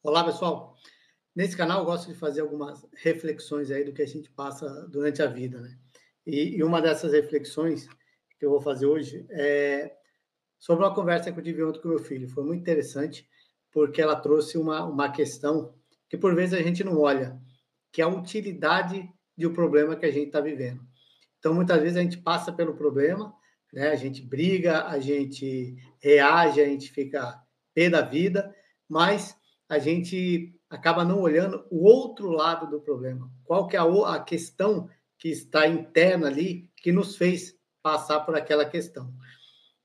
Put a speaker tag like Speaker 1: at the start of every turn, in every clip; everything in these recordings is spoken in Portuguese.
Speaker 1: Olá, pessoal. Nesse canal eu gosto de fazer algumas reflexões aí do que a gente passa durante a vida, né? E uma dessas reflexões que eu vou fazer hoje é sobre uma conversa que eu tive ontem com meu filho. Foi muito interessante porque ela trouxe uma questão que por vezes a gente não olha, que é a utilidade de um problema que a gente está vivendo. Então, muitas vezes a gente passa pelo problema, né? A gente briga, a gente reage, a gente fica pé da vida, mas a gente acaba não olhando o outro lado do problema. Qual que é a questão que está interna ali que nos fez passar por aquela questão.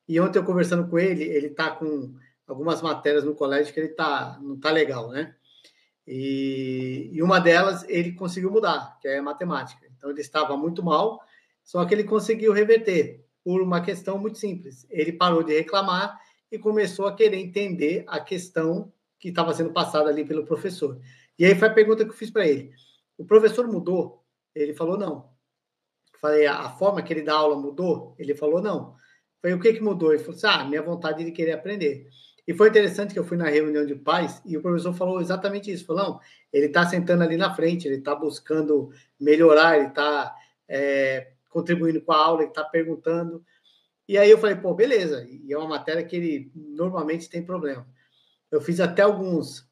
Speaker 1: E ontem eu conversando com ele está com algumas matérias no colégio que não está legal, né? E uma delas ele conseguiu mudar, que é matemática. Então ele estava muito mal, só que ele conseguiu reverter por uma questão muito simples. Ele parou de reclamar e começou a querer entender a questão que estava sendo passada ali pelo professor. E aí foi a pergunta que eu fiz para ele. O professor mudou? Ele falou não. Falei, a forma que ele dá aula mudou? Ele falou não. Falei, o que que mudou? Ele falou assim, minha vontade de querer aprender. E foi interessante que eu fui na reunião de pais e o professor falou exatamente isso. Falou, não, ele está sentando ali na frente, ele está buscando melhorar, ele está contribuindo com a aula, ele está perguntando. E aí eu falei, pô, beleza. E é uma matéria que ele normalmente tem problema. Eu fiz até alguns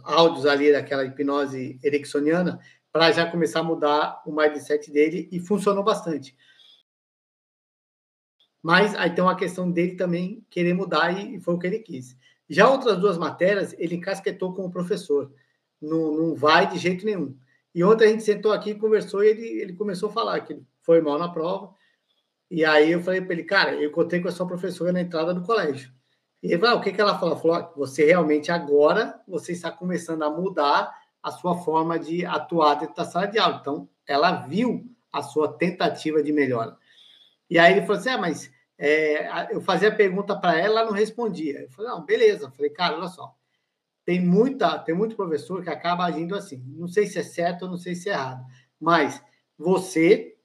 Speaker 1: áudios ali daquela hipnose ericksoniana para já começar a mudar o mindset dele e funcionou bastante. Mas aí tem uma questão dele também querer mudar e foi o que ele quis. Já outras duas matérias, ele encasquetou com o professor. Não vai de jeito nenhum. E ontem a gente sentou aqui, conversou e ele começou a falar que ele foi mal na prova. E aí eu falei para ele, cara, eu encontrei com a sua professora na entrada do colégio. E ele falou, o que ela falou? Ela falou, você realmente agora, você está começando a mudar a sua forma de atuar dentro da sala de aula. Então, ela viu a sua tentativa de melhora. E aí ele falou assim, mas eu fazia a pergunta para ela, ela não respondia. Eu falei, não, beleza. Eu falei, cara, olha só, tem muito professor que acaba agindo assim. Não sei se é certo ou não sei se é errado, mas você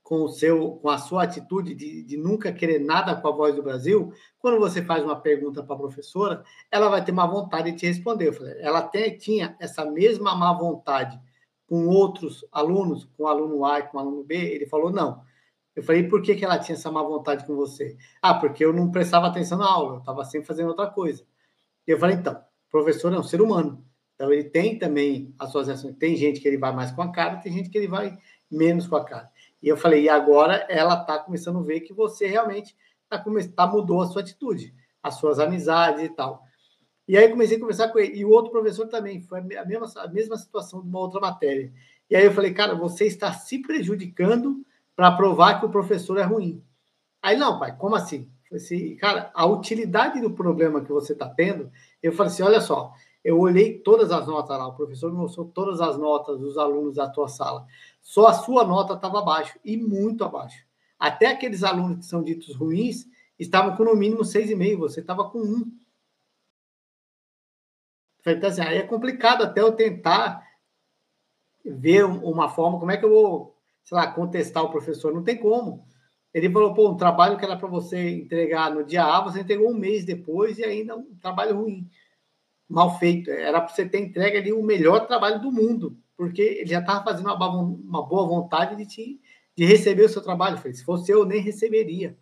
Speaker 1: com a sua atitude de nunca querer nada com a Voz do Brasil, quando você faz uma pergunta para a professora, ela vai ter má vontade de te responder. Eu falei, ela até tinha essa mesma má vontade com outros alunos, com o aluno A e com o aluno B, ele falou, não. Eu falei, por que ela tinha essa má vontade com você? Porque eu não prestava atenção na aula, eu estava sempre fazendo outra coisa. Eu falei, então, o professor é um ser humano, então ele tem também as suas ações. Tem gente que ele vai mais com a cara, tem gente que ele vai menos com a cara. E eu falei, e agora ela está começando a ver que você realmente mudou a sua atitude, as suas amizades e tal. E aí comecei a conversar com ele. E o outro professor também, foi a mesma situação de uma outra matéria. E aí eu falei, cara, você está se prejudicando para provar que o professor é ruim. Aí, não, pai, como assim? Eu falei assim, cara, a utilidade do problema que você está tendo, eu falei assim, olha só, eu olhei todas as notas lá, o professor me mostrou todas as notas dos alunos da tua sala. Só a sua nota estava abaixo, e muito abaixo. Até aqueles alunos que são ditos ruins estavam com no mínimo 6,5, você estava com 1. Então, assim, aí é complicado até eu tentar ver uma forma, como é que eu vou, sei lá, contestar o professor? Não tem como. Ele falou, pô, um trabalho que era para você entregar no dia A, você entregou um mês depois e ainda um trabalho ruim, mal feito. Era para você ter entregue ali o melhor trabalho do mundo, porque ele já estava fazendo uma boa vontade de receber o seu trabalho. Eu falei, se fosse eu, nem receberia,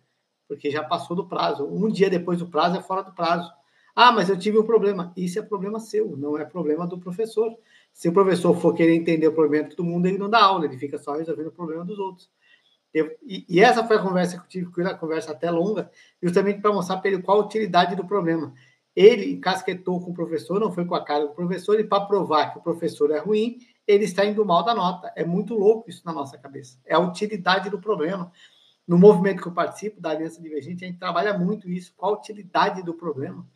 Speaker 1: porque já passou do prazo. Um dia depois do prazo é fora do prazo. Mas eu tive um problema. Isso é problema seu, não é problema do professor. Se o professor for querer entender o problema de todo mundo, ele não dá aula, ele fica só resolvendo o problema dos outros. E essa foi a conversa que eu tive com ele, a conversa até longa, justamente para mostrar para ele qual a utilidade do problema. Ele encasquetou com o professor, não foi com a cara do professor, e para provar que o professor é ruim, ele está indo mal da nota. É muito louco isso na nossa cabeça. É a utilidade do problema. No movimento que eu participo, da Aliança Divergente, a gente trabalha muito isso. Qual a utilidade do problema?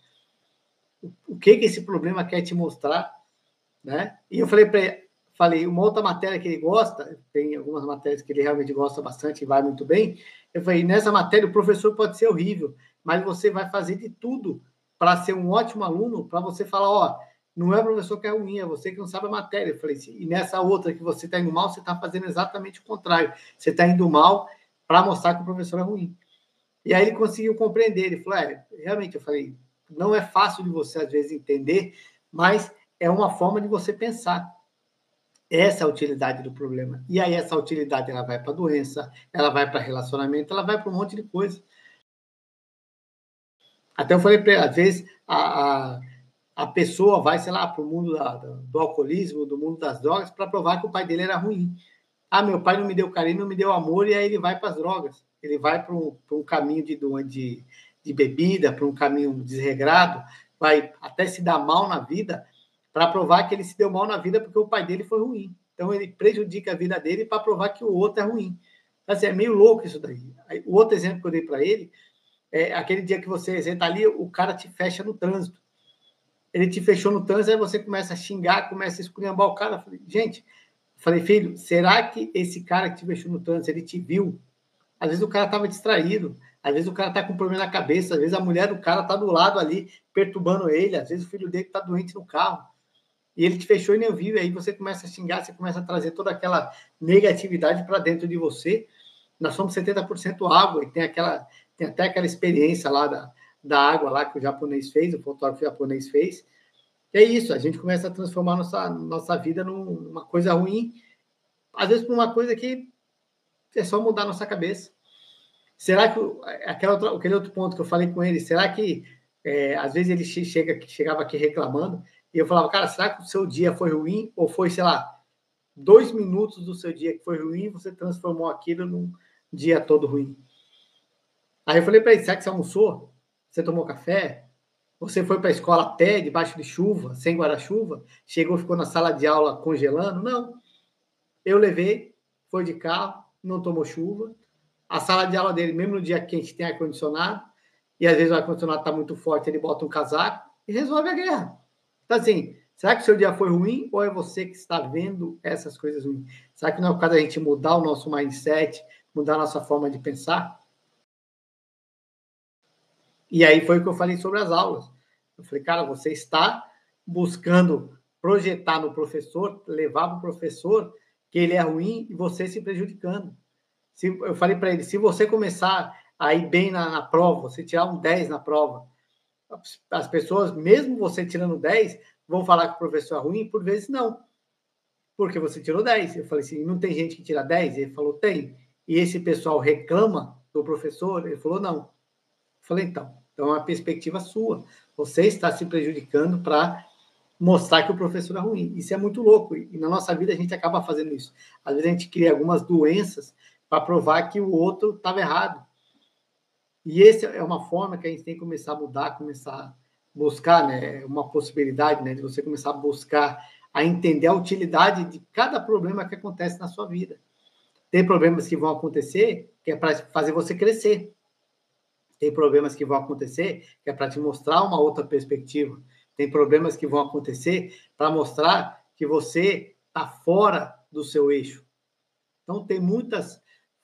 Speaker 1: O que esse problema quer te mostrar? Né? E eu falei para ele, uma outra matéria que ele gosta, tem algumas matérias que ele realmente gosta bastante e vai muito bem. Eu falei, nessa matéria o professor pode ser horrível, mas você vai fazer de tudo para ser um ótimo aluno, para você falar, não é o professor que é ruim, é você que não sabe a matéria. Eu falei, e nessa outra que você está indo mal, você está fazendo exatamente o contrário. Você está indo mal para mostrar que o professor é ruim. E aí ele conseguiu compreender, ele falou, realmente, eu falei, não é fácil de você às vezes entender, mas é uma forma de você pensar. Essa é a utilidade do problema. E aí essa utilidade ela vai para doença, ela vai para relacionamento, ela vai para um monte de coisa. Até eu falei para ele, às vezes a pessoa vai, sei lá, para o mundo do alcoolismo, do mundo das drogas, para provar que o pai dele era ruim. Ah, meu pai não me deu carinho, não me deu amor, e aí ele vai para as drogas. Ele vai para um caminho de bebida, para um caminho desregrado, vai até se dar mal na vida, para provar que ele se deu mal na vida porque o pai dele foi ruim. Então ele prejudica a vida dele para provar que o outro é ruim. Assim, é meio louco isso daí. O outro exemplo que eu dei para ele é aquele dia que você está ali, o cara te fecha no trânsito. Ele te fechou no trânsito, aí você começa a xingar, começa a esculhambar o cara. Eu falei, gente, filho, será que esse cara que te fechou no trânsito, ele te viu? Às vezes o cara estava distraído, às vezes o cara está com um problema na cabeça, às vezes a mulher do cara está do lado ali, perturbando ele, às vezes o filho dele está doente no carro. E ele te fechou e nem viu, e aí você começa a xingar, você começa a trazer toda aquela negatividade para dentro de você. Nós somos 70% água, e tem até aquela experiência lá da água lá que o japonês fez, o fotógrafo japonês fez. E é isso, a gente começa a transformar nossa vida numa coisa ruim, às vezes por uma coisa que é só mudar a nossa cabeça. Será que aquele outro ponto que eu falei com ele, será que às vezes ele chegava aqui reclamando, e eu falava, cara, será que o seu dia foi ruim? Ou foi, sei lá, 2 minutos do seu dia que foi ruim e você transformou aquilo num dia todo ruim? Aí eu falei para ele, será que você almoçou? Você tomou café? Você foi para a escola a pé, debaixo de chuva, sem guarda-chuva? Chegou, ficou na sala de aula congelando? Não. Eu levei, foi de carro, não tomou chuva. A sala de aula dele, mesmo no dia quente, tem ar-condicionado. E às vezes o ar-condicionado está muito forte, ele bota um casaco e resolve a guerra. Então, assim, será que o seu dia foi ruim ou é você que está vendo essas coisas ruins? Será que não é o caso da gente mudar o nosso mindset, mudar a nossa forma de pensar? E aí foi o que eu falei sobre as aulas. Eu falei, cara, você está buscando projetar no professor, levar para o professor que ele é ruim e você se prejudicando. Eu falei para ele, se você começar a ir bem na prova, você tirar um 10 na prova, as pessoas, mesmo você tirando 10, vão falar que o professor é ruim, por vezes não, porque você tirou 10. Eu falei assim, não tem gente que tira 10? Ele falou, tem. E esse pessoal reclama do professor? Ele falou, não. Eu falei, então é uma perspectiva sua. Você está se prejudicando para mostrar que o professor é ruim. Isso é muito louco. E na nossa vida a gente acaba fazendo isso. Às vezes a gente cria algumas doenças para provar que o outro estava errado. E essa é uma forma que a gente tem que começar a mudar, começar a buscar, né, uma possibilidade, né, de você começar a buscar, a entender a utilidade de cada problema que acontece na sua vida. Tem problemas que vão acontecer que é para fazer você crescer. Tem problemas que vão acontecer que é para te mostrar uma outra perspectiva. Tem problemas que vão acontecer para mostrar que você está fora do seu eixo. Então, tem muitas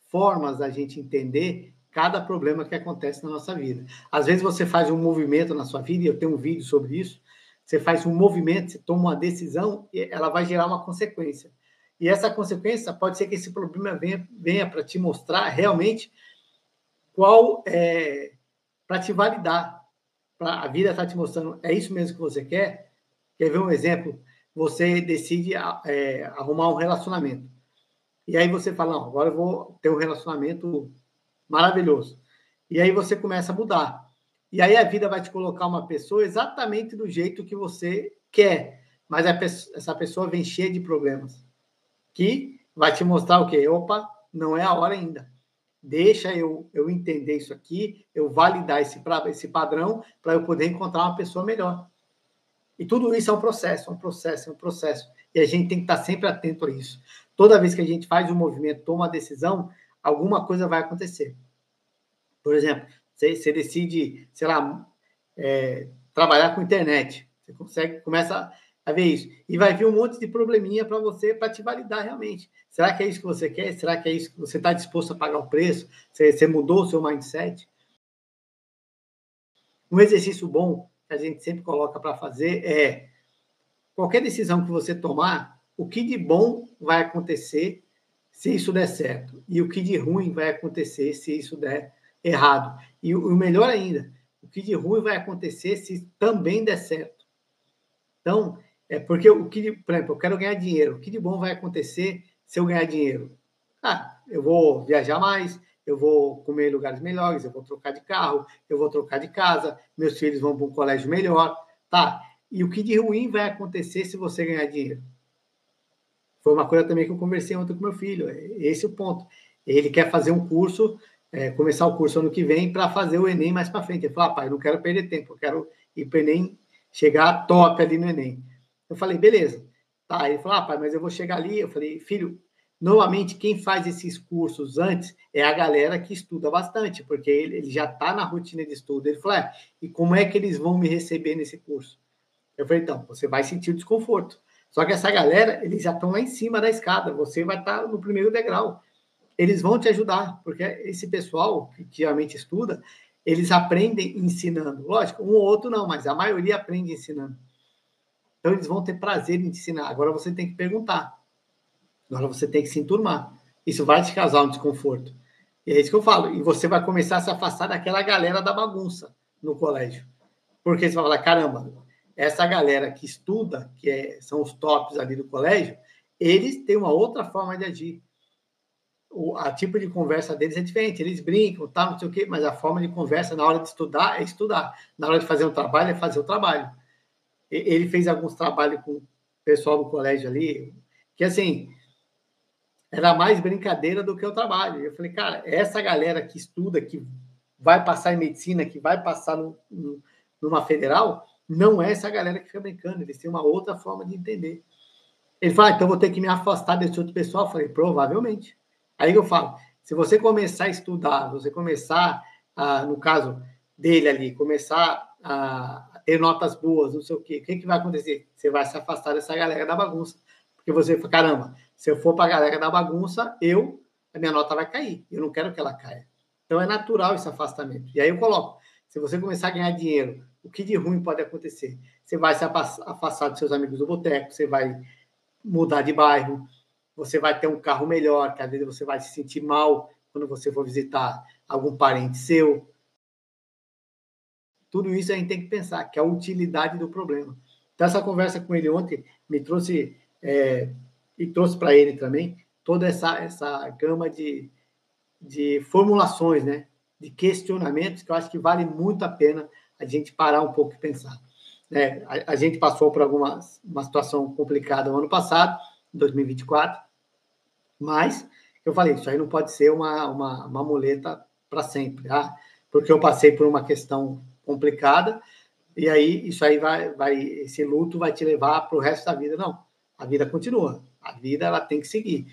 Speaker 1: formas da gente entender cada problema que acontece na nossa vida. Às vezes você faz um movimento na sua vida, e eu tenho um vídeo sobre isso, você faz um movimento, você toma uma decisão, e ela vai gerar uma consequência. E essa consequência pode ser que esse problema venha para te mostrar realmente qual é, para te validar. A vida está te mostrando, é isso mesmo que você quer? Quer ver um exemplo? Você decide arrumar um relacionamento. E aí você fala, não, agora eu vou ter um relacionamento maravilhoso. E aí você começa a mudar. E aí a vida vai te colocar uma pessoa exatamente do jeito que você quer. Mas essa pessoa vem cheia de problemas. Que vai te mostrar o quê? Opa, não é a hora ainda. Deixa eu entender isso aqui, eu validar esse padrão para eu poder encontrar uma pessoa melhor. E tudo isso é um processo, é um processo, é um processo. E a gente tem que estar sempre atento a isso. Toda vez que a gente faz um movimento, toma uma decisão, alguma coisa vai acontecer. Por exemplo, você decide, sei lá, trabalhar com internet. Você começa a ver isso. E vai vir um monte de probleminha para você, para te validar realmente. Será que é isso que você quer? Será que é isso que você está disposto a pagar o preço? Você mudou o seu mindset? Um exercício bom que a gente sempre coloca para fazer é qualquer decisão que você tomar, o que de bom vai acontecer se isso der certo? E o que de ruim vai acontecer se isso der errado? E o melhor ainda, o que de ruim vai acontecer se também der certo? Então, é porque por exemplo, eu quero ganhar dinheiro. O que de bom vai acontecer se eu ganhar dinheiro? Eu vou viajar mais, eu vou comer em lugares melhores, eu vou trocar de carro, eu vou trocar de casa, meus filhos vão para um colégio melhor, tá? E o que de ruim vai acontecer se você ganhar dinheiro? Foi uma coisa também que eu conversei ontem com meu filho. Esse é o ponto. Ele quer fazer um curso, começar o curso ano que vem para fazer o Enem mais para frente. Ele falou, pai, não quero perder tempo, eu quero ir para o Enem, chegar top ali no Enem. Eu falei, beleza. Tá, ele falou, pai, mas eu vou chegar ali. Eu falei, filho, normalmente quem faz esses cursos antes é a galera que estuda bastante, porque ele já está na rotina de estudo. Ele falou, e como é que eles vão me receber nesse curso? Eu falei, então, você vai sentir o desconforto. Só que essa galera, eles já estão lá em cima da escada, você vai estar no primeiro degrau. Eles vão te ajudar, porque esse pessoal que realmente estuda, eles aprendem ensinando. Lógico, um ou outro não, mas a maioria aprende ensinando. Então, eles vão ter prazer em te ensinar. Agora você tem que perguntar. Agora você tem que se enturmar. Isso vai te causar um desconforto. E é isso que eu falo. E você vai começar a se afastar daquela galera da bagunça no colégio. Porque você vai falar, caramba, essa galera que estuda, são os tops ali do colégio, eles têm uma outra forma de agir. A tipo de conversa deles é diferente, eles brincam, tá, não sei o quê, mas a forma de conversa na hora de estudar é estudar, na hora de fazer um trabalho é fazer o trabalho. Ele fez alguns trabalhos com o pessoal do colégio ali, que assim, era mais brincadeira do que o trabalho. Eu falei, cara, essa galera que estuda, que vai passar em medicina, que vai passar numa federal, não é essa galera que fica brincando, eles têm uma outra forma de entender. Ele fala, então vou ter que me afastar desse outro pessoal. Eu falei, provavelmente. Aí eu falo, se você começar a estudar, você começar, no caso dele ali, começar a ter notas boas, não sei o que vai acontecer? Você vai se afastar dessa galera da bagunça. Porque você fala, caramba, se eu for para a galera da bagunça, a minha nota vai cair. Eu não quero que ela caia. Então é natural esse afastamento. E aí eu coloco, se você começar a ganhar dinheiro, o que de ruim pode acontecer? Você vai se afastar dos seus amigos do boteco, você vai mudar de bairro, você vai ter um carro melhor, que às vezes você vai se sentir mal quando você for visitar algum parente seu. Tudo isso a gente tem que pensar, que é a utilidade do problema. Então, essa conversa com ele ontem me trouxe, e trouxe para ele também, toda essa gama de formulações, né? De questionamentos, que eu acho que vale muito a pena a gente parar um pouco e pensar. A gente passou por uma situação complicada no ano passado, 2024, mas eu falei, isso aí não pode ser uma muleta para sempre, tá? Porque eu passei por uma questão complicada e aí isso aí esse luto vai te levar para o resto da vida. Não, a vida continua, a vida ela tem que seguir.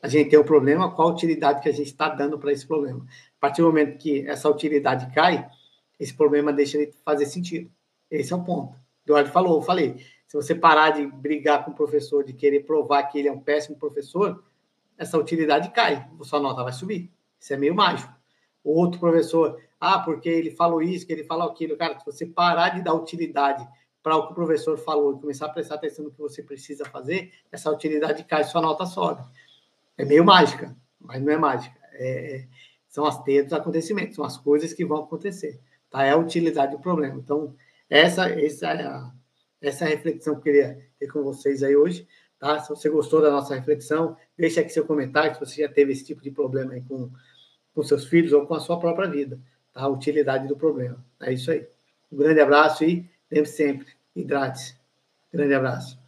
Speaker 1: A gente tem um problema, qual a utilidade que a gente está dando para esse problema? A partir do momento que essa utilidade cai, esse problema deixa de fazer sentido. Esse é o ponto. Eduardo falou, eu falei, se você parar de brigar com o professor, de querer provar que ele é um péssimo professor, essa utilidade cai, sua nota vai subir. Isso é meio mágico. O outro professor, porque ele falou isso, que ele falou aquilo. Cara, se você parar de dar utilidade para o que o professor falou e começar a prestar atenção no que você precisa fazer, essa utilidade cai, sua nota sobe. É meio mágica, mas não é mágica. São as teias dos acontecimentos, são as coisas que vão acontecer. Tá? É a utilidade do problema. Então, essa é a reflexão que eu queria ter com vocês aí hoje. Tá? Se você gostou da nossa reflexão, deixa aqui seu comentário se você já teve esse tipo de problema aí com seus filhos ou com a sua própria vida. Tá? A utilidade do problema. É isso aí. Um grande abraço e lembre sempre, hidrate-se. Grande abraço.